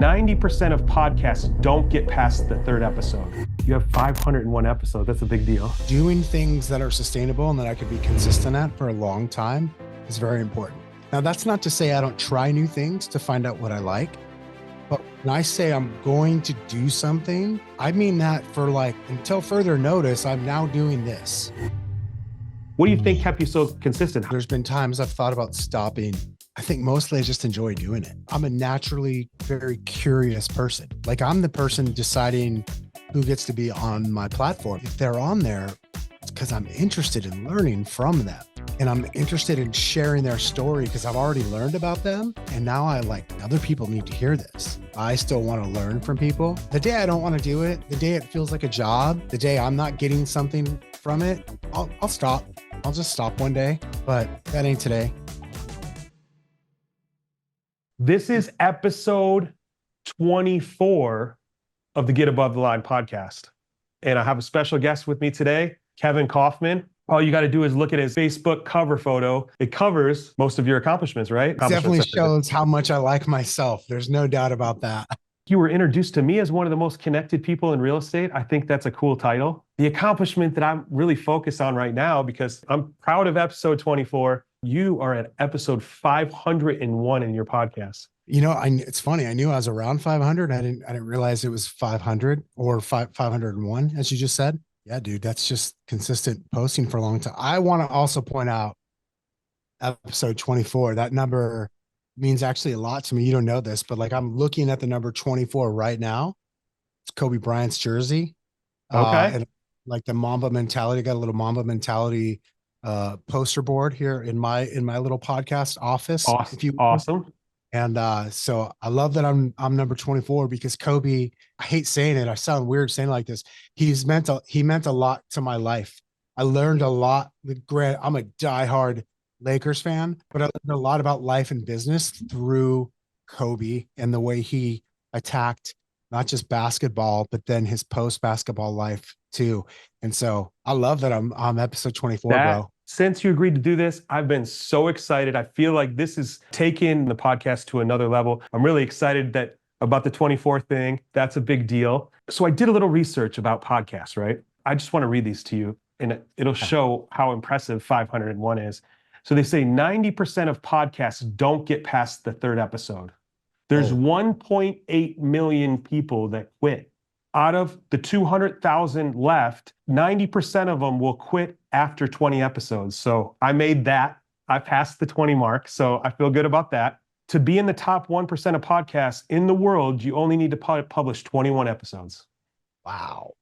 90% of podcasts don't get past the third episode. You have 501 episodes. That's a big deal. Doing things that are sustainable and that I could be consistent at for a long time is very important. Now, that's not to say I don't try new things to find out what I like, but when I say I'm going to do something, I mean that for like, until further notice, I'm now doing this. What do you think kept you so consistent? There's been times I've thought about stopping. I think mostly I just enjoy doing it. I'm a naturally very curious person. Like, I'm the person deciding who gets to be on my platform. If they're on there, it's because I'm interested in learning from them. And I'm interested in sharing their story because I've already learned about them. And now I like, other people need to hear this. I still want to learn from people. The day I don't want to do it, the day it feels like a job, the day I'm not getting something from it, I'll stop. I'll just stop one day, but that ain't today. This is episode 24 of the Get Above the Line podcast. And I have a special guest with me today, Kevin Kauffman. All you got to do is look at his Facebook cover photo. It covers most of your accomplishments, right? It definitely shows how much I like myself. There's no doubt about that. You were introduced to me as one of the most connected people in real estate. I think that's a cool title. The accomplishment that I'm really focused on right now, because I'm proud of episode 24, you are at episode 501 in your podcast. You know, it's funny. I knew I was around 500. I didn't realize it was 500 or 501, as you just said. Yeah, dude, that's just consistent posting for a long time. I want to also point out episode 24. That number means actually a lot to me. You don't know this, but like, I'm looking at the number 24 right now. It's Kobe Bryant's jersey. Okay. And like the Mamba mentality, got a little Mamba mentality poster board here in my little podcast office. Awesome. And so I love that I'm number 24 because Kobe, I hate saying it. I sound weird saying it like this. He meant a lot to my life. I learned a lot. Grant, I'm a diehard Lakers fan, but I learned a lot about life and business through Kobe and the way he attacked not just basketball, but then his post-basketball life too. And so I love that I'm episode 24, bro. Since you agreed to do this, I've been so excited. I feel like this is taking the podcast to another level. I'm really excited about the 24 thing. That's a big deal. So I did a little research about podcasts, right? I just want to read these to you, and it'll show how impressive 501 is. So they say 90% of podcasts don't get past the third episode. There's 1.8 million people that quit. Out of the 200,000 left, 90% of them will quit after 20 episodes. So I made that. I passed the 20 mark. So I feel good about that. To be in the top 1% of podcasts in the world, you only need to publish 21 episodes. Wow.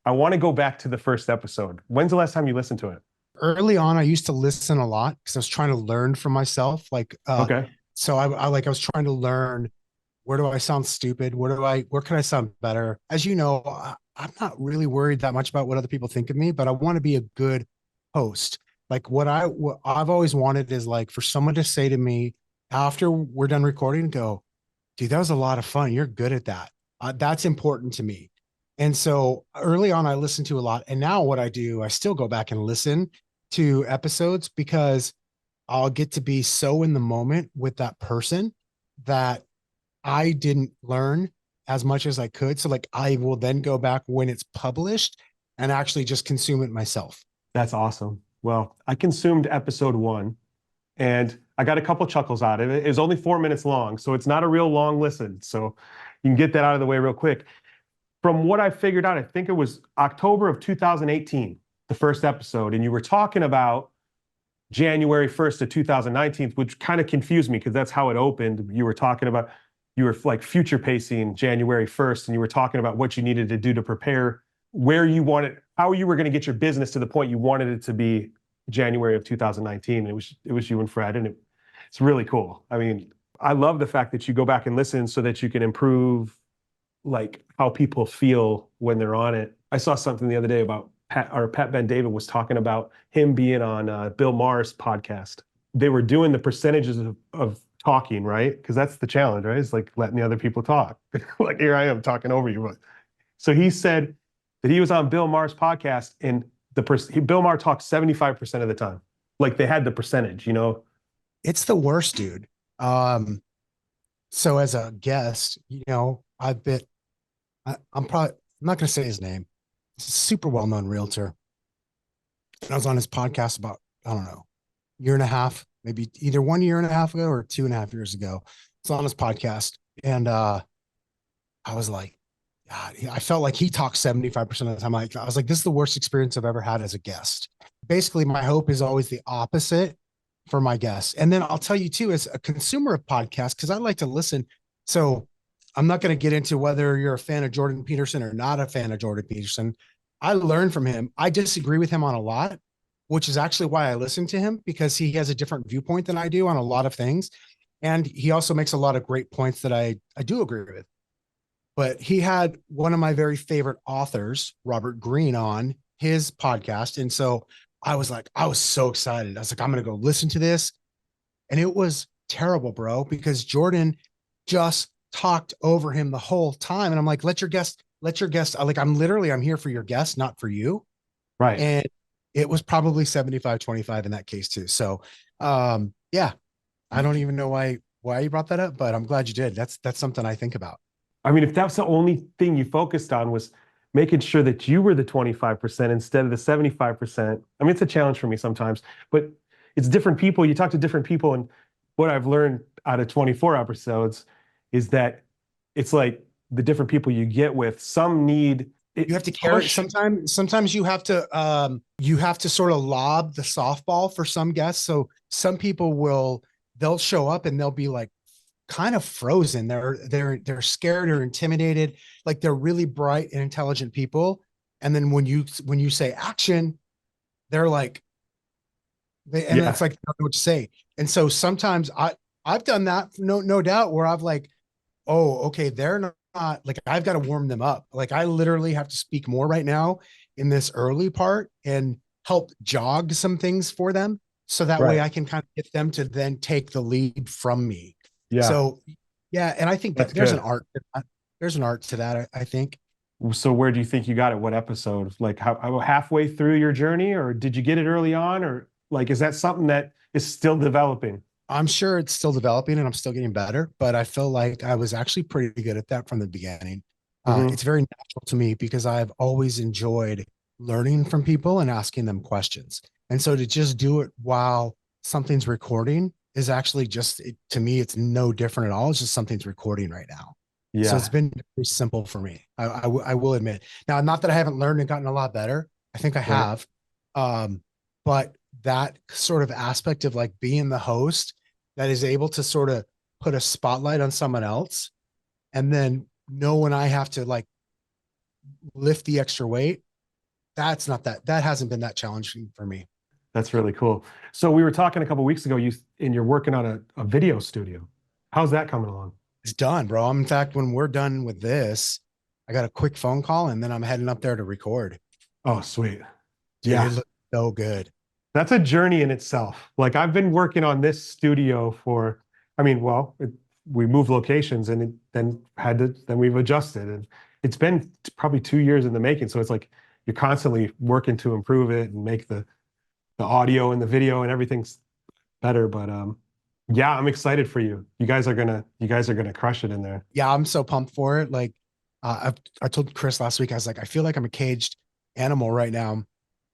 I want to go back to the first episode. When's the last time you listened to it? Early on, I used to listen a lot because I was trying to learn from myself. Okay. So I was trying to learn, where do I sound stupid? Where can I sound better? As you know, I'm not really worried that much about what other people think of me, but I want to be a good host. Like what I've always wanted is like for someone to say to me after we're done recording, go, dude, that was a lot of fun. You're good at that. That's important to me. And so early on, I listened to a lot. And now what I do, I still go back and listen to episodes because I'll get to be so in the moment with that person that I didn't learn as much as I could. So like I will then go back when it's published and actually just consume it myself. That's awesome. Well, I consumed episode 1 and I got a couple chuckles out of it. It was only 4 minutes long, so it's not a real long listen. So you can get that out of the way real quick. From what I figured out, I think it was October of 2018, the first episode. And you were talking about January 1st of 2019, which kind of confused me because that's how it opened. You were talking about, you were like future pacing January 1st, and you were talking about what you needed to do to prepare how you were going to get your business to the point you wanted it to be January of 2019. It was you and Fred, and it's really cool. I mean, I love the fact that you go back and listen so that you can improve like how people feel when they're on it. I saw something the other day about Pat Ben David was talking about him being on Bill Maher's podcast. They were doing the percentages of talking, right? Because that's the challenge, right? It's like letting the other people talk. Like here I am talking over you. So he said that he was on Bill Maher's podcast and Bill Maher talked 75% of the time. Like they had the percentage, you know? It's the worst, dude. So as a guest, I'm not going to say his name. He's a super well-known realtor. And I was on his podcast about, I don't know, year and a half, maybe either 1 year and a half ago or 2.5 years ago. It's on his podcast. And I was like, God, I felt like he talked 75% of the time. I was like, this is the worst experience I've ever had as a guest. Basically, my hope is always the opposite for my guests. And then I'll tell you too, as a consumer of podcasts, because I like to listen. So I'm not going to get into whether you're a fan of Jordan Peterson or not a fan of Jordan Peterson. I learned from him. I disagree with him on a lot, which is actually why I listen to him, because he has a different viewpoint than I do on a lot of things. And he also makes a lot of great points that I do agree with. But he had one of my very favorite authors, Robert Greene, on his podcast. And so I was so excited. I was like, I'm going to go listen to this. And it was terrible, bro, because Jordan just talked over him the whole time. And I'm like, let your guest, I'm here for your guest, not for you. Right. And it was probably 75-25 in that case too. So, yeah, I don't even know why you brought that up, but I'm glad you did. That's something I think about. I mean, if that's the only thing you focused on was making sure that you were the 25% instead of the 75%, I mean, it's a challenge for me sometimes, but it's different people. You talk to different people, and what I've learned out of 24 episodes is that it's like the different people you get with, some need You it have to carry push. sometimes you have to sort of lob the softball for some guests. So some people they'll show up and they'll be like kind of frozen. They're scared or intimidated, like they're really bright and intelligent people. And then when you say action, they're like and it's Yeah, like, I don't know what to say. And so sometimes I've done that, no doubt, where I've like, oh, okay, they're not like, I've got to warm them up. Like I literally have to speak more right now in this early part and help jog some things for them. So that way right. I can kind of get them to then take the lead from me. Yeah, So yeah, and I think that that's good. there's an art to that. I think. So where do you think you got it? What episode? Like how halfway through your journey, or did you get it early on, or like is that something that is still developing? I'm sure it's still developing and I'm still getting better, but I feel like I was actually pretty good at that from the beginning. Hmm. It's very natural to me because I've always enjoyed learning from people and asking them questions. And so to just do it while something's recording is actually to me, it's no different at all. It's just something's recording right now. So it's Yeah, been very simple for me. I will admit. Now, not that I haven't learned and gotten a lot better. I think I right. have. But that sort of aspect of like being the host that is able to sort of put a spotlight on someone else and then know when I have to like lift the extra weight. That hasn't been that challenging for me. That's really cool. So we were talking a couple weeks ago, you're working on a video studio. How's that coming along? It's done, bro. In fact, when we're done with this, I got a quick phone call and then I'm heading up there to record. Oh, sweet. Dude, Yeah. it looks so good. That's a journey in itself. Like I've been working on this studio for, I mean, well, we moved locations and then we've adjusted, and it's been probably 2 years in the making. So it's like you're constantly working to improve it and make the audio and the video and everything's better. But yeah, I'm excited for you. You guys are gonna crush it in there. Yeah, I'm so pumped for it. Like, I told Chris last week, I was like, I feel like I'm a caged animal right now.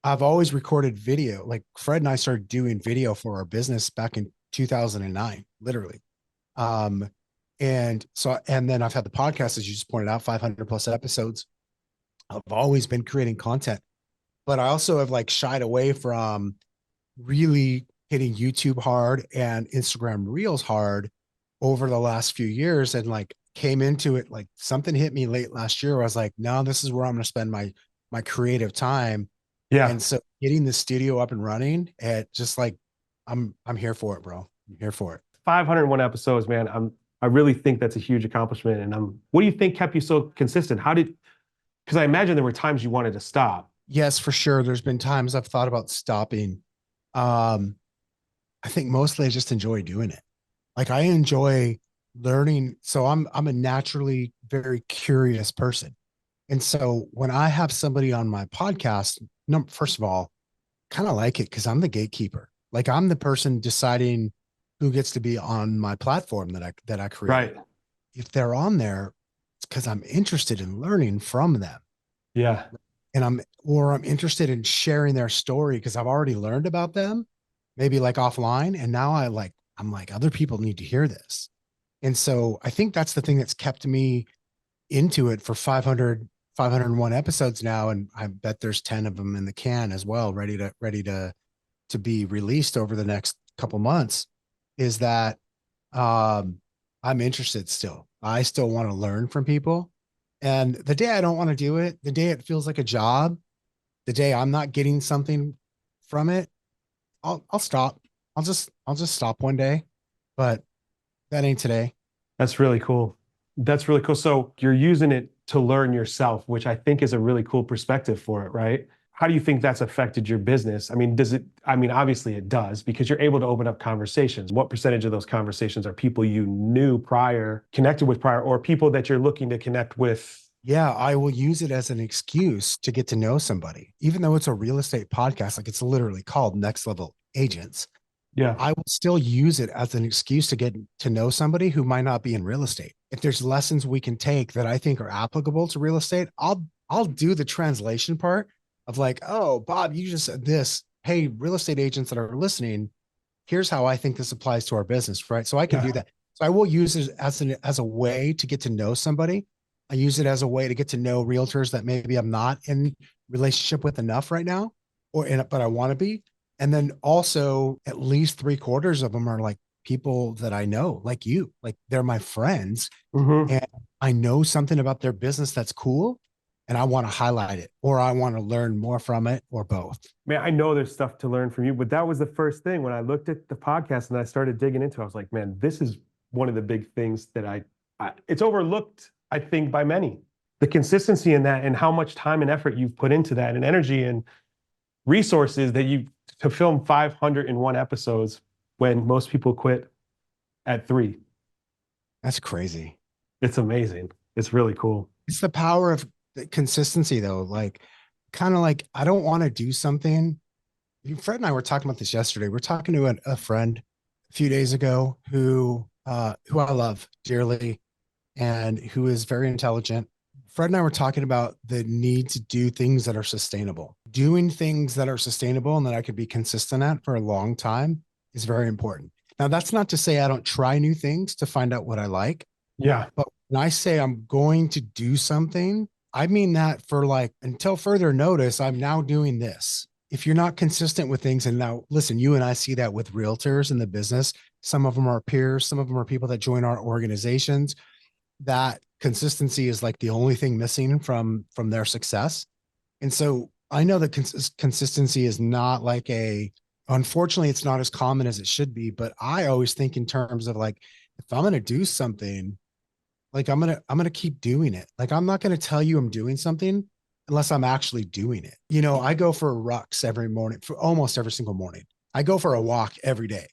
I've always recorded video. Like Fred and I started doing video for our business back in 2009, literally. Um, and then I've had the podcast, as you just pointed out, 500 plus episodes. I've always been creating content, but I also have like shied away from really hitting YouTube hard and Instagram Reels hard over the last few years, and like came into it like something hit me late last year where I was like, no, this is where I'm going to spend my creative time. Yeah, And so getting the studio up and running at just like I'm here for it, bro. I'm here for it. 501 episodes, man. I really think that's a huge accomplishment. And what do you think kept you so consistent? Because I imagine there were times you wanted to stop. Yes, for sure. There's been times I've thought about stopping. Um, I think mostly I just enjoy doing it. Like I enjoy learning. So I'm a naturally very curious person. And so when I have somebody on my podcast, no, first of all, kind of like it because I'm the gatekeeper. Like I'm the person deciding who gets to be on my platform that I create. Right. if they're on there, it's because I'm interested in learning from them. Yeah. And I'm interested in sharing their story because I've already learned about them, maybe like offline. And now I'm like, other people need to hear this. And so I think that's the thing that's kept me into it for 501 episodes now. And I bet there's 10 of them in the can as well, ready to be released over the next couple months, is that I'm interested still. I still want to learn from people. And the day I don't want to do it, the day it feels like a job, the day I'm not getting something from it, I'll stop. I'll just stop one day. But that ain't today. That's really cool. That's really cool. So you're using it to learn yourself, which I think is a really cool perspective for it, right? How do you think that's affected your business? I mean, obviously it does because you're able to open up conversations. What percentage of those conversations are people you knew prior, connected with prior, or people that you're looking to connect with? Yeah, I will use it as an excuse to get to know somebody, even though it's a real estate podcast, like it's literally called Next Level Agents. Yeah. I will still use it as an excuse to get to know somebody who might not be in real estate. If there's lessons we can take that I think are applicable to real estate, I'll do the translation part of like, oh, Bob, you just said this. Hey, real estate agents that are listening, here's how I think this applies to our business, right? So I can Yeah. do that. So I will use it as a way to get to know somebody. I use it as a way to get to know realtors that maybe I'm not in relationship with enough right now, but I want to be. And then also at least 3/4 of them are like people that I know, like you, like they're my friends, Hmm. and I know something about their business that's cool, and I want to highlight it, or I want to learn more from it, or both. Man, I know there's stuff to learn from you, but that was the first thing when I looked at the podcast and I started digging into it. I was like, man, this is one of the big things that it's overlooked, I think, by many. The consistency in that and how much time and effort you've put into that and energy and resources that you to film 501 episodes when most people quit at 3. That's crazy. It's amazing. It's really cool. It's the power of the consistency, though. Like, kind of like I don't want to do something. Fred and I were talking about this yesterday. We're talking to a friend a few days ago who I love dearly and who is very intelligent. Fred and I were talking about the need to do things that are sustainable. Doing things that are sustainable and that I could be consistent at for a long time is very important. Now, that's not to say I don't try new things to find out what I like, Yeah. but when I say I'm going to do something, I mean that for like until further notice, I'm now doing this. If you're not consistent with things, and now listen, you and I see that with realtors in the business. Some of them are peers, some of them are people that join our organizations. That consistency is like the only thing missing from their success. And so I know that consistency is not like unfortunately, it's not as common as it should be. But I always think in terms of like, if I'm going to do something, like I'm gonna keep doing it. Like I'm not gonna tell you I'm doing something unless I'm actually doing it. I go for rucks every morning, for almost every single morning. I go for a walk every day,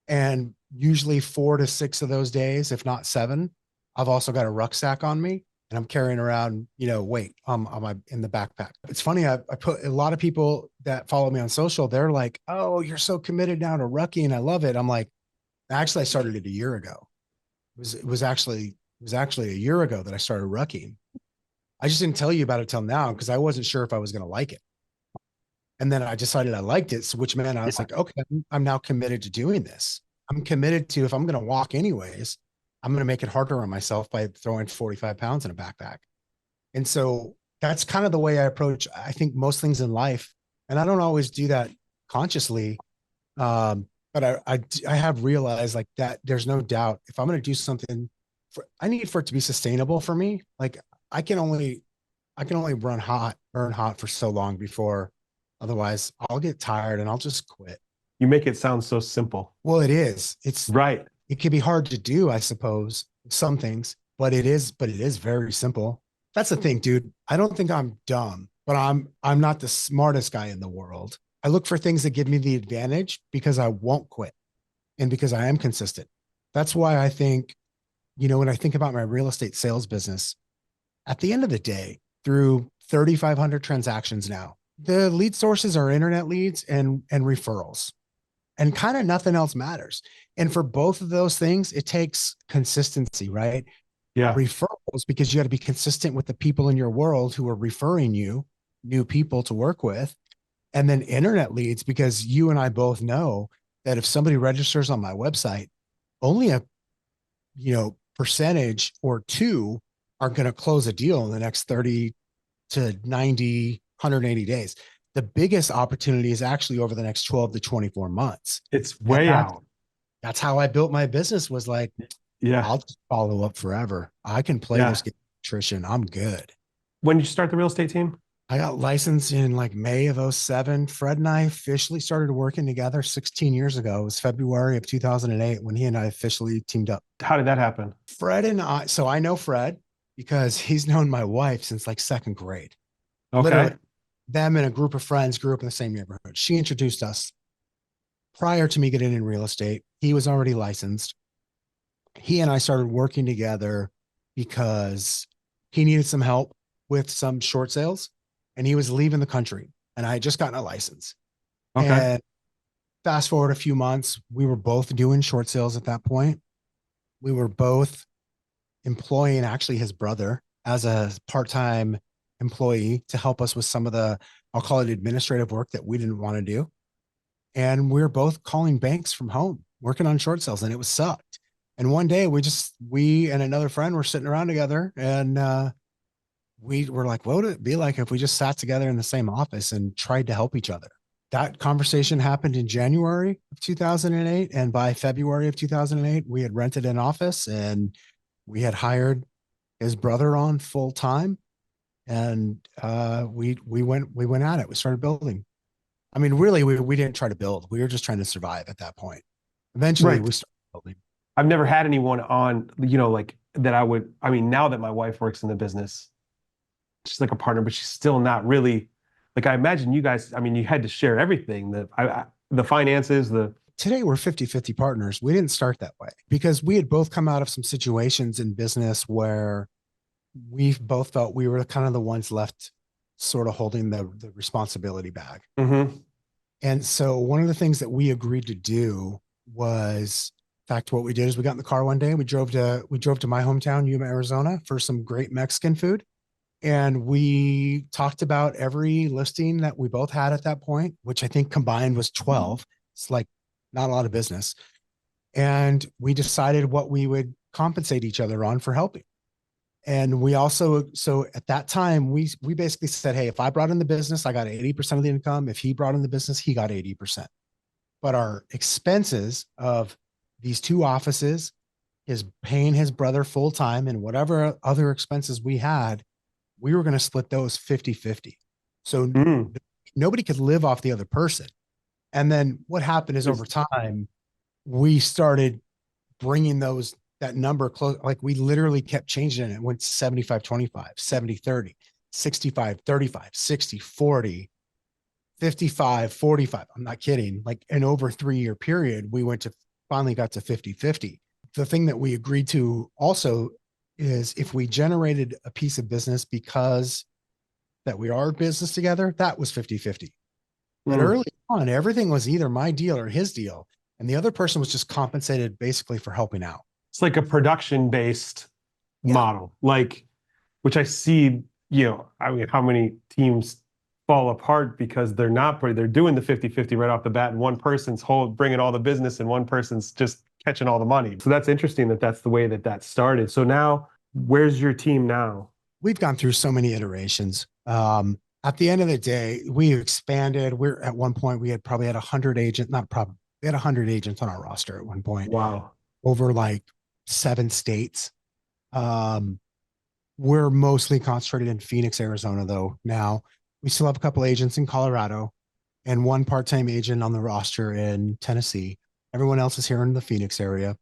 and usually 4 to 6 of those days, if not 7, I've also got a rucksack on me, and I'm carrying around weight on my in the backpack. It's funny. I put a lot of people that follow me on social. They're like, "Oh, you're so committed now to rucking. I love it." I'm like, actually, I started it a year ago. It was actually a year ago that I started rucking. I just didn't tell you about it till now because I wasn't sure if I was going to like it. And then I decided I liked it, so which meant I was like, okay, I'm now committed to doing this. I'm committed to, if I'm going to walk anyways, I'm going to make it harder on myself by throwing 45 pounds in a backpack. And so that's kind of the way I approach, I think, most things in life. And I don't always do that consciously. But I have realized like that there's no doubt if I'm going to do something I need for it to be sustainable for me. Like I can only burn hot for so long before otherwise I'll get tired and I'll just quit. You make it sound so simple. Well, it is. Right. It can be hard to do, I suppose, some things, but it is very simple. That's the thing, dude. I don't think I'm dumb, but I'm not the smartest guy in the world. I look for things that give me the advantage because I won't quit and because I am consistent. That's why I think, when I think about my real estate sales business, at the end of the day, through 3,500 transactions now, the lead sources are internet leads and referrals, and kind of nothing else matters. And for both of those things, it takes consistency, right? Yeah. referrals because you got to be consistent with the people in your world who are referring you new people to work with. And then internet leads, because you and I both know that if somebody registers on my website, only a percentage or two are going to close a deal in the next 30 to 90, 180 days. The biggest opportunity is actually over the next 12 to 24 months. It's And way out. that's how I built my business, was like, Yeah. I'll just follow up forever. I can play this Yeah. game of attrition. I'm good. When did you start the real estate team? I got licensed in like May of '07. Fred and I officially started working together 16 years ago. It was February of 2008 when he and I officially teamed up. How did that happen? Fred and I, so I know Fred because he's known my wife since like second grade. Literally, Okay. them and a group of friends grew up in the same neighborhood. She introduced us prior to me getting in real estate. He was already licensed. He and I started working together because he needed some help with some short sales and he was leaving the country. And I had just gotten a license. Okay. And fast forward a few months, we were both doing short sales at that point. We were both employing actually his brother as a part-time employee to help us with some of the, I'll call it administrative work that we didn't want to do. And we were both calling banks from home, working on short sales, and it was sucked. And one day we and another friend were sitting around together and we were like, what would it be like if we just sat together in the same office and tried to help each other? That conversation happened in January of 2008. And by February of 2008, we had rented an office and we had hired his brother on full time. And we went at it. We started building. I mean, really, we didn't try to build. We were just trying to survive at that point. Eventually, Right. we started building. I've never had anyone on, like that I mean, now that my wife works in the business, she's like a partner, but she's still not really, like, I imagine you guys, I mean, you had to share everything, the finances, Today, we're 50-50 partners. We didn't start that way because we had both come out of some situations in business where we both felt we were kind of the ones left sort of holding the responsibility bag. Mhm. And so one of the things that we agreed to do was, in fact, what we did is we got in the car one day. We drove to my hometown, Yuma, Arizona, for some great Mexican food. And we talked about every listing that we both had at that point, which I think combined was 12. It's like not a lot of business. And we decided what we would compensate each other on for helping. And we also, so at that time, we basically said, hey, if I brought in the business, I got 80% of the income. If he brought in the business, he got 80%. But our expenses of these two offices, is paying his brother full time, and whatever other expenses we had, we were going to split those 50-50. So Mm. nobody could live off the other person. And then what happened is over time, we started bringing that number close. Like we literally kept changing it. It went 75-25, 70-30, 65-35, 60-40, 55-45. I'm not kidding. Like in over 3-year period, we finally got to 50-50. The thing that we agreed to also is if we generated a piece of business because that we are business together, that was 50-50. But Mm. early on, everything was either my deal or his deal. And the other person was just compensated basically for helping out. It's like a production based Yeah. model, like, which I see, I mean, how many teams fall apart because they're doing the 50-50 right off the bat, and one person's bringing all the business and one person's just catching all the money. So that's interesting that that's the way that started. So now, where's your team now? We've gone through so many iterations. At the end of the day, we expanded. We're at one point, we had probably had 100 agents, not probably, we had 100 agents on our roster at one point Wow. over like 7 states. We're mostly concentrated in Phoenix, Arizona, though. Now we still have a couple agents in Colorado and one part-time agent on the roster in Tennessee. Everyone else is here in the Phoenix area.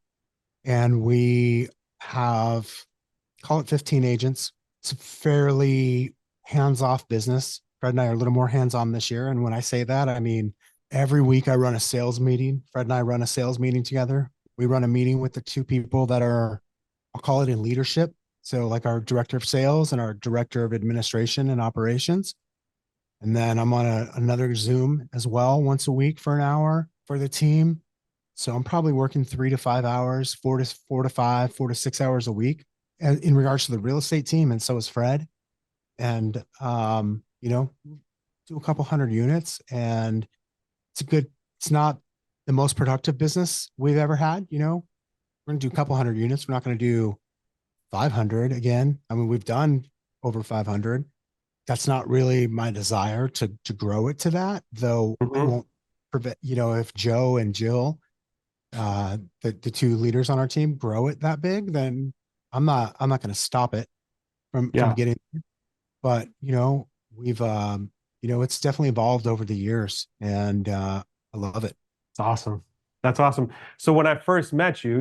And we have, call it 15 agents. It's a fairly hands-off business. Fred and I are a little more hands-on this year. And when I say that, I mean, every week I run a sales meeting. Fred and I run a sales meeting together. We run a meeting with the 2 people that are, I'll call it in leadership. So like our director of sales and our director of administration and operations. And then I'm on another Zoom as well once a week for an hour for the team. So I'm probably working 3 to 5 hours, 4 to 5, 4 to 6 hours a week. in regards to the real estate team, and so is Fred. And do a couple hundred units, and it's not the most productive business we've ever had. We're gonna do a couple hundred units. We're not gonna do 500 again. I mean, we've done over 500. That's not really my desire to grow it to that, though. I Hmm. won't prevent, if Joe and Jill, the two leaders on our team, grow it that big, then I'm not going to stop it from Yeah. getting. But we've it's definitely evolved over the years, and I love it. It's awesome. That's awesome. So when I first met you,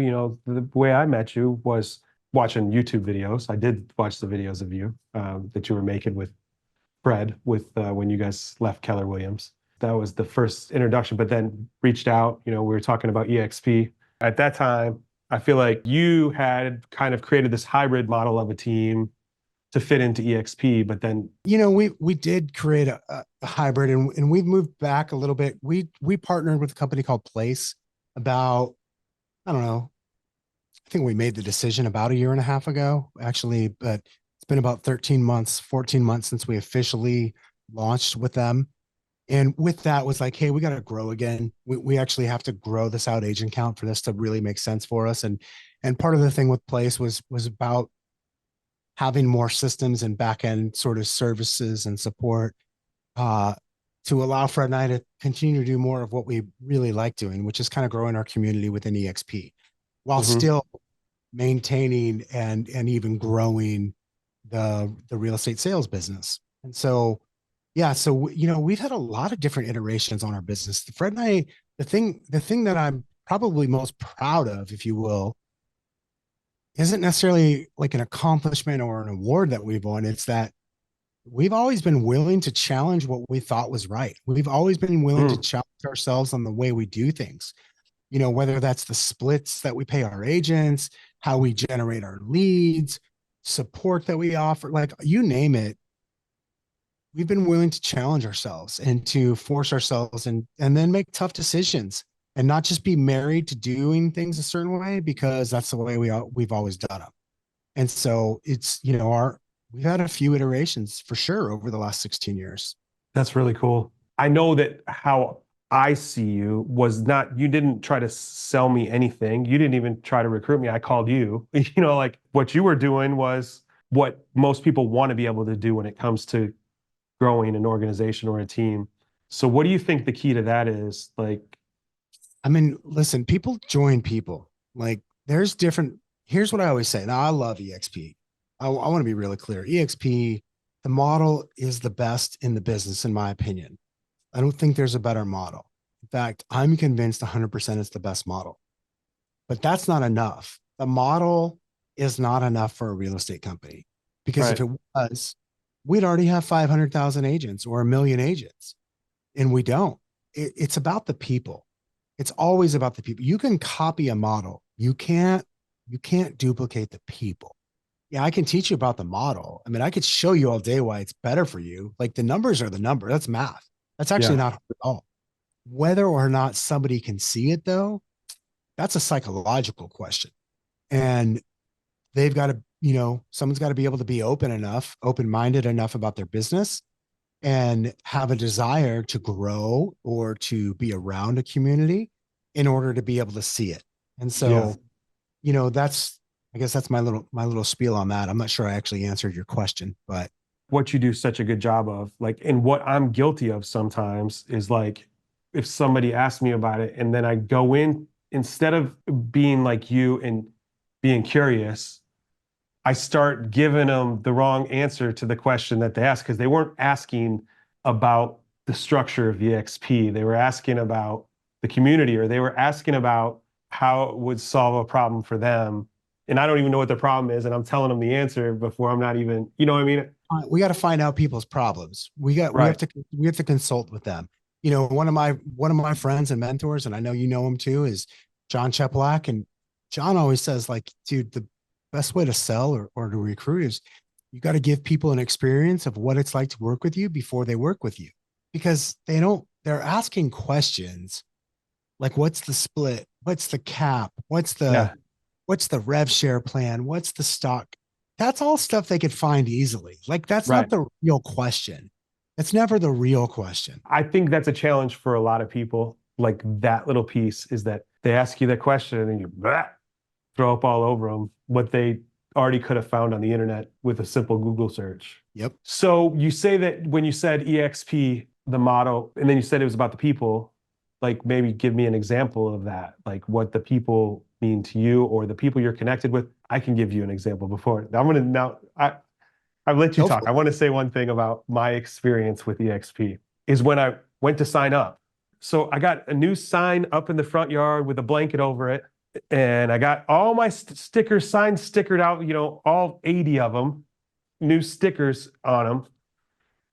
the way I met you was watching YouTube videos. I did watch the videos of you that you were making with Fred with when you guys left Keller Williams. That was the first introduction, but then reached out, we were talking about eXp. At that time, I feel like you had kind of created this hybrid model of a team to fit into eXp, but then We did create a hybrid, and we've moved back a little bit. We partnered with a company called Place about, I don't know, I think we made the decision about a year and a half ago, actually, but it's been about 13 months, 14 months since we officially launched with them. And with that was like, hey, we got to grow again. We actually have to grow this out agent count for this to really make sense for us. And part of the thing with Place was about having more systems and back end sort of services and support uh, to allow Fred and I to continue to do more of what we really like doing, which is kind of growing our community within eXp while mhm. still maintaining and even growing the real estate sales business. And so, yeah, so we've had a lot of different iterations on our business. Fred and I, the thing that I'm probably most proud of, if you will, isn't necessarily like an accomplishment or an award that we've won. It's that we've always been willing to challenge what we thought was right. We've always been willing to Mm. challenge ourselves on the way we do things. Whether that's the splits that we pay our agents, how we generate our leads, support that we offer, like you name it, we've been willing to challenge ourselves and to force ourselves and then make tough decisions and not just be married to doing things a certain way because that's the way we've always done them. And so it's, we've had a few iterations for sure over the last 16 years. That's really cool. I know that how I see you was not, you didn't try to sell me anything. You didn't even try to recruit me. I called you. Like what you were doing was what most people want to be able to do when it comes to growing an organization or a team. So what do you think the key to that is? Like, I mean, listen, people join people. Like there's different. Here's what I always say. Now I love eXp. I want to be really clear. eXp, the model is the best in the business, in my opinion. I don't think there's a better model. In fact, I'm convinced 100% it's the best model. But that's not enough. The model is not enough for a real estate company because if right. it was, we'd already have 500,000 agents or a million agents, and we don't. It's about the people. It's always about the people. You can copy a model. You can't duplicate the people. Yeah, I can teach you about the model. I mean, I could show you all day why it's better for you. Like the numbers are the number. That's math. That's actually Yeah. not hard at all. Whether or not somebody can see it though, that's a psychological question. And they've got to, someone's got to be able to be open-minded enough about their business and have a desire to grow or to be around a community in order to be able to see it. And Yeah. so, that's, I guess that's my little spiel on that. I'm not sure I actually answered your question, but What you do such a good job of, like, and what I'm guilty of sometimes is like, if somebody asks me about it and then I go in, instead of being like you and being curious, I start giving them the wrong answer to the question that they asked because they weren't asking about the structure of the XP. They were asking about the community, or they were asking about how it would solve a problem for them. And I don't even know what the problem is. And I'm telling them the answer before I'm not even, you know what I mean? we got to find out people's problems. We have Right. to consult with them. One of my friends and mentors, and I know you know him too, is John Cheplack. And John always says, like, dude, the best way to sell or to recruit is you got to give people an experience of what it's like to work with you before they work with you. Because they're asking questions like what's the split? What's the cap? What's the Yeah. what's the rev share plan? What's the stock? that's all stuff they could find easily. Like that's Right. not the real question. That's never the real question. I think that's a challenge for a lot of people. Like that little piece is that they ask you that question and then you throw up all over them what they already could have found on the internet with a simple Google search. Yep. So you say that when you said eXp, the motto, and then you said it was about the people, like maybe give me an example of that, like what the people mean to you or the people you're connected with. I can give you an example before. I'm gonna now I've let you Go talk. for I it. want to say one thing about my experience with eXp is when I went to sign up. So I got a new sign up in the front yard with a blanket over it, and I got all my stickers, signs stickered out, all 80 of them, new stickers on them.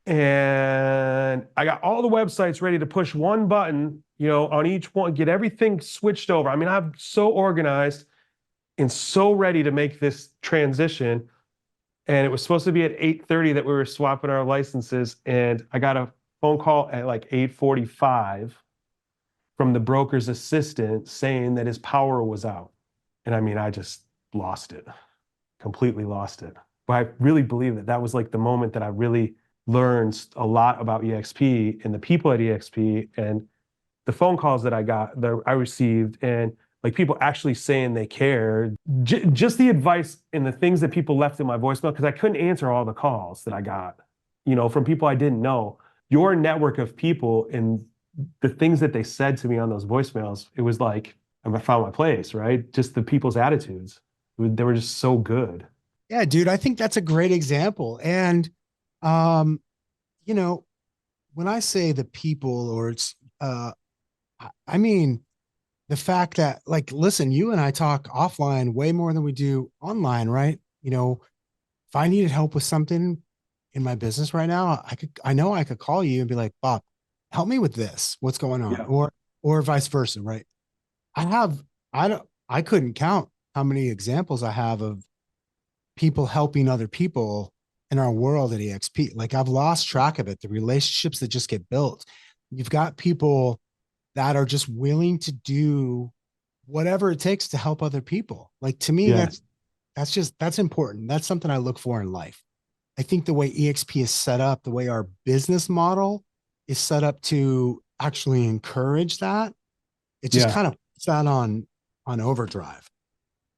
And I got all the websites ready to push one button, on each one, get everything switched over. I mean, I'm so organized and so ready to make this transition. And it was supposed to be at 8:30 that we were swapping our licenses. And I got a phone call at like 8:45 from the broker's assistant saying that his power was out. And I mean, I just lost it, completely lost it. But I really believe that that was like the moment that I really learned a lot about eXp and the people at eXp and the phone calls that I got, that I received, and like people actually saying they cared. Just the advice and the things that people left in my voicemail, because I couldn't answer all the calls that I got, from people I didn't know. Your network of people and the things that they said to me on those voicemails, it was like I found my place, right? Just the people's attitudes. They were just so good. Yeah, dude, I think that's a great example. And um, you know, when I say the people or it's I mean the fact that like listen, you and I talk offline way more than we do online, right? If I needed help with something in my business right now, I know I could call you and be like, Bob, help me with this. What's going on? Yeah. Or vice versa, right? I have I couldn't count how many examples I have of people helping other people in our world at eXp. Like I've lost track of it. The relationships that just get built. You've got people that are just willing to do whatever it takes to help other people. Like to me, Yeah. that's important. That's something I look for in life. I think the way eXp is set up, the way our business model is set up to actually encourage that, it just Yeah. kind of puts that on overdrive.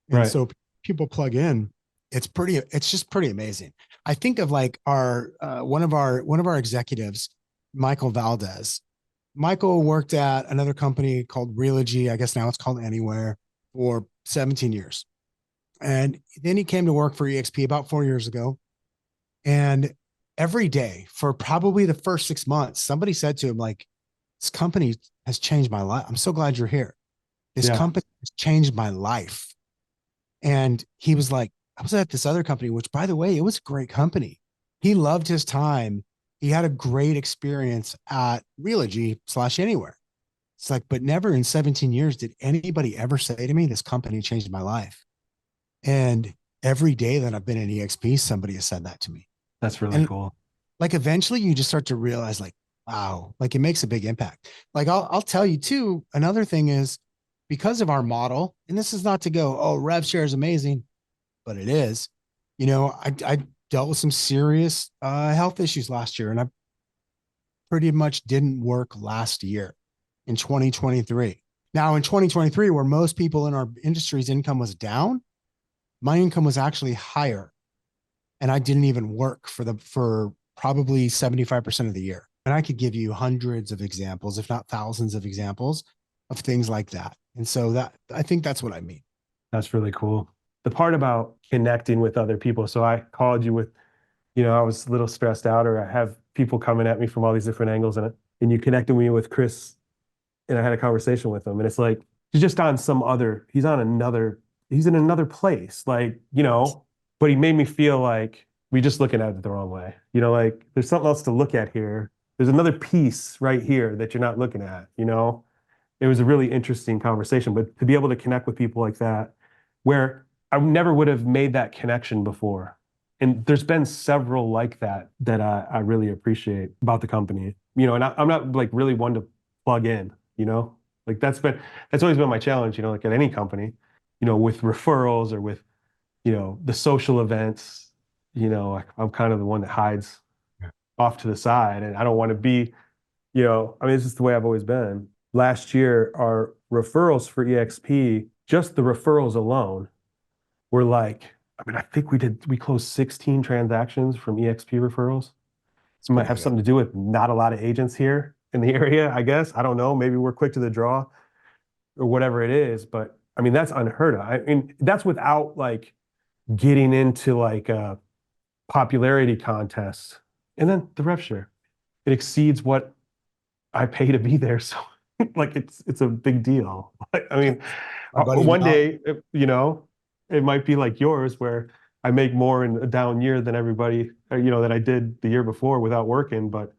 And Right. so people plug in. It's just pretty amazing. I think of like our one of our executives, Michael Valdez. Michael worked at another company called Realogy. I guess now it's called Anywhere for 17 years. And then he came to work for eXp about 4 years ago. And every day for probably the first 6 months, somebody said to him, like, this company has changed my life. I'm so glad you're here. This Yeah. company has changed my life. And he was like, I was at this other company, which by the way, it was a great company. He loved his time. He had a great experience at Realogy slash Anywhere. It's like, but never in 17 years did anybody ever say to me, this company changed my life. And every day that I've been in eXp, somebody has said that to me. That's really And cool. like eventually you just start to realize like, wow, like it makes a big impact. Like I'll tell you too, another thing is because of our model, and this is not to go, oh, rev share is amazing, but it is. I dealt with some serious health issues last year, and I pretty much didn't work last year in 2023. Now in 2023, where most people in our industry's income was down, my income was actually higher, and I didn't even work for probably 75% of the year. And I could give you hundreds of examples, if not thousands of examples of things like that. And so that I think that's what I mean. That's really cool. The part about connecting with other people. So I called you with, I was a little stressed out, or I have people coming at me from all these different angles, and you connected me with Chris, and I had a conversation with him, and it's like he's just on he's in another place, like, but he made me feel like we just looking at it the wrong way. Like there's something else to look at here. There's another piece right here that you're not looking at. It was a really interesting conversation, but to be able to connect with people like that, where I never would have made that connection before. And there's been several like that I really appreciate about the company. And I'm not like really one to plug in. Like that's always been my challenge, like at any company, with referrals or with the social events, I'm kind of the one that hides off to the side, and I don't want to be, I mean, it's just the way I've always been. Last year, our referrals for eXp, just the referrals alone were like, I mean, I think we closed 16 transactions from eXp referrals. It's It might pretty have good. something to do with not a lot of agents here in the area, I guess. I don't know. Maybe we're quick to the draw or whatever it is. But I mean, that's unheard of. I mean, that's without like getting into like a popularity contest. And then the rev share, it exceeds what I pay to be there. So like it's a big deal. I mean, My buddy one Nolly, day, it might be like yours where I make more in a down year than everybody, that I did the year before without working, but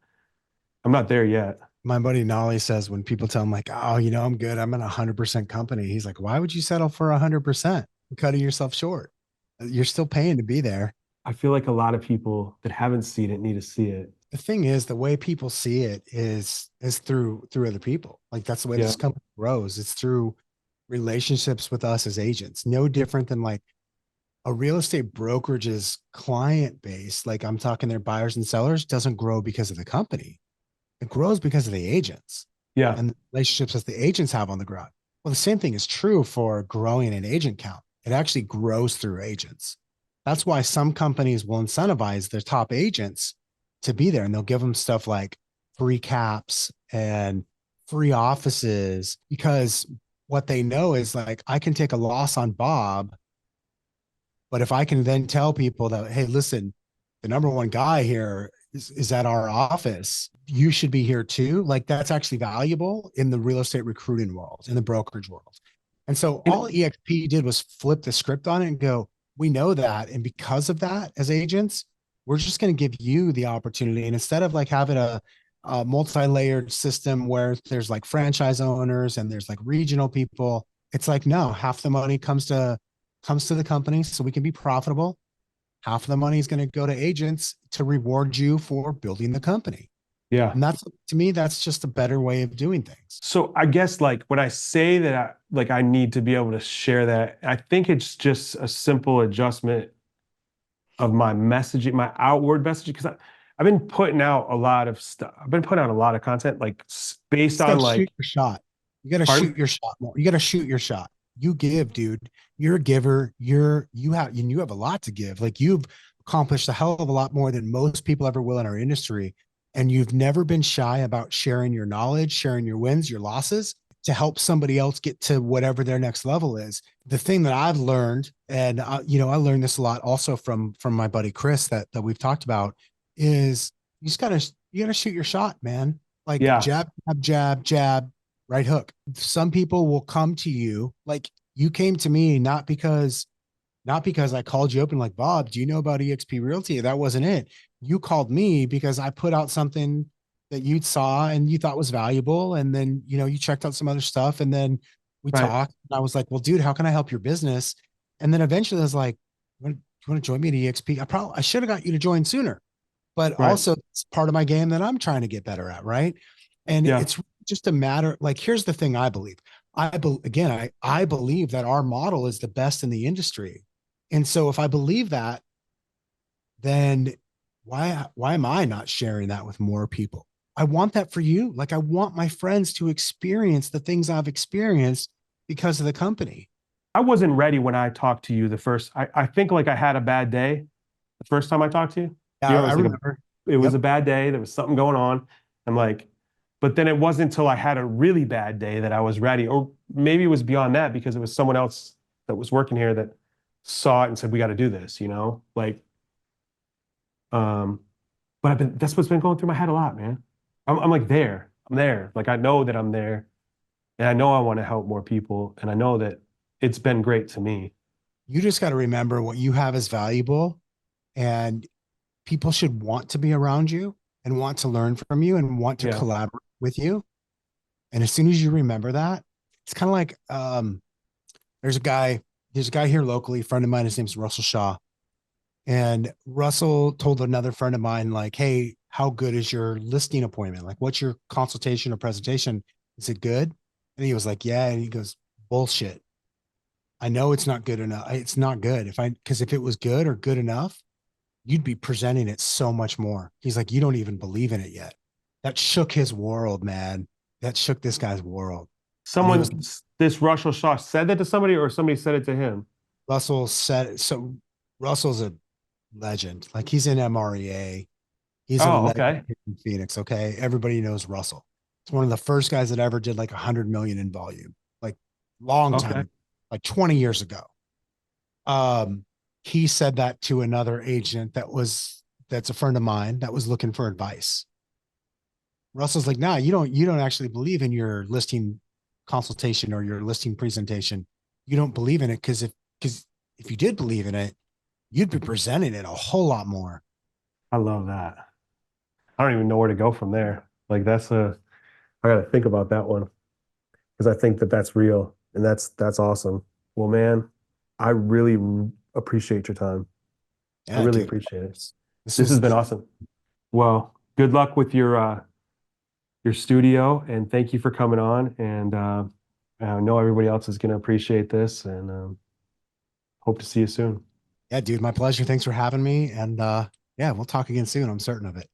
I'm not there yet. my buddy Nolly says when people tell him like, oh, I'm good. I'm at 100% company. He's like, why would you settle for 100%? You're cutting yourself short. You're still paying to be there. I feel like a lot of people that haven't seen it need to see it. The thing is, the way people see it is through other people. Like that's the way Yeah. this company grows. It's through relationships with us as agents. No different than like a real estate brokerage's client base. Like I'm talking their buyers and sellers doesn't grow because of the company. It grows because of the agents Yeah. and the relationships that the agents have on the ground. Well, the same thing is true for growing an agent count. It actually grows through agents. That's why some companies will incentivize their top agents to be there and they'll give them stuff like free caps and free offices because what they know is like, I can take a loss on Bob, but if I can then tell people that, hey, listen, the number one guy here is at our office, you should be here too. Like that's actually valuable in the real estate recruiting world, in the brokerage world. And so all And EXP did was flip the script on it and go, we know that. And because of that, as agents, we're just going to give you the opportunity. And instead of like having a multi-layered system where there's like franchise owners and there's like regional people, it's like, no, half the money comes to the company so we can be profitable. Half of the money is going to go to agents to reward you for building the company. yeah. And that's, to me, that's just a better way of doing things. So I guess like when I say that I need to be able to share that, I think it's just a simple adjustment of my messaging, my outward messaging, because I've been putting out a lot of stuff. I've been putting out a lot of content like based Just got on to shoot like, your shot. You got to pardon? shoot your shot more. You got to shoot your shot. You give, dude. You're a giver. You have a lot to give. Like you've accomplished a hell of a lot more than most people ever will in our industry. And you've never been shy about sharing your knowledge, sharing your wins, your losses to help somebody else get to whatever their next level is. The thing that I've learned, and I learned this a lot also from my buddy Chris that we've talked about, is you gotta shoot your shot, man. Like Yeah. jab, jab, jab, jab, right hook. Some people will come to you like you came to me not because I called you up and like, Bob, do you know about eXp Realty? That wasn't it. You called me because I put out something that you saw and you thought was valuable. And then, you checked out some other stuff and then we Right. talked. And I was like, well, dude, how can I help your business? And then eventually I was like, you want to join me at eXp? I should have got you to join sooner, but Right. also it's part of my game that I'm trying to get better at. Right. And Yeah. it's just a matter, like, here's the thing I believe. I believe that our model is the best in the industry. And so if I believe that, then why am I not sharing that with more people? I want that for you. Like I want my friends to experience the things I've experienced because of the company. I wasn't ready when I talked to you the first. I think like I had a bad day the first time I talked to you. Yeah, It I was remember. it was Yep. a bad day. There was something going on. I'm like, but then it wasn't until I had a really bad day that I was ready. Or maybe it was beyond that because it was someone else that was working here that saw it and said, we got to do this, Like, um, but that's what's been going through my head a lot, man. I'm like there. I'm there. Like I know that I'm there. And I know I want to help more people. And I know that it's been great to me. You just got to remember what you have is valuable and people should want to be around you and want to learn from you and want to Yeah. collaborate with you. And as soon as you remember that, it's kind of like there's a guy, there's a guy here locally, a friend of mine, his name's Russell Shaw. And Russell told another friend of mine, like, hey, how good is your listing appointment? Like, what's your consultation or presentation? Is it good? And he was like, yeah. And he goes, bullshit. I know it's not good enough. It's not good. Because if it was good or good enough, you'd be presenting it so much more. He's like, you don't even believe in it yet. That shook his world, man. That shook this guy's world. And he was, Someone, this Russell Shaw said that to somebody, or somebody said it to him. Russell said, so Russell's a legend. Like he's in MREA. He's a Oh, legend okay. in Phoenix. Okay. Everybody knows Russell. It's one of the first guys that ever did like 100 million in volume, like long Okay. time, like 20 years ago. Um, he said that to another agent that's a friend of mine that was looking for advice. Russell's like, nah, you don't actually believe in your listing consultation or your listing presentation. You don't believe in it because if you did believe in it, you'd be presenting it a whole lot more. I love that. I don't even know where to go from there. Like I got to think about that one because I think that that's real and that's awesome. Well, man, I really appreciate your time. I Yeah, really dude. appreciate it. This This has was been awesome. Well, good luck with your studio and thank you for coming on. And I know everybody else is going to appreciate this and hope to see you soon. yeah, dude, my pleasure. Thanks for having me. And yeah, we'll talk again soon. I'm certain of it.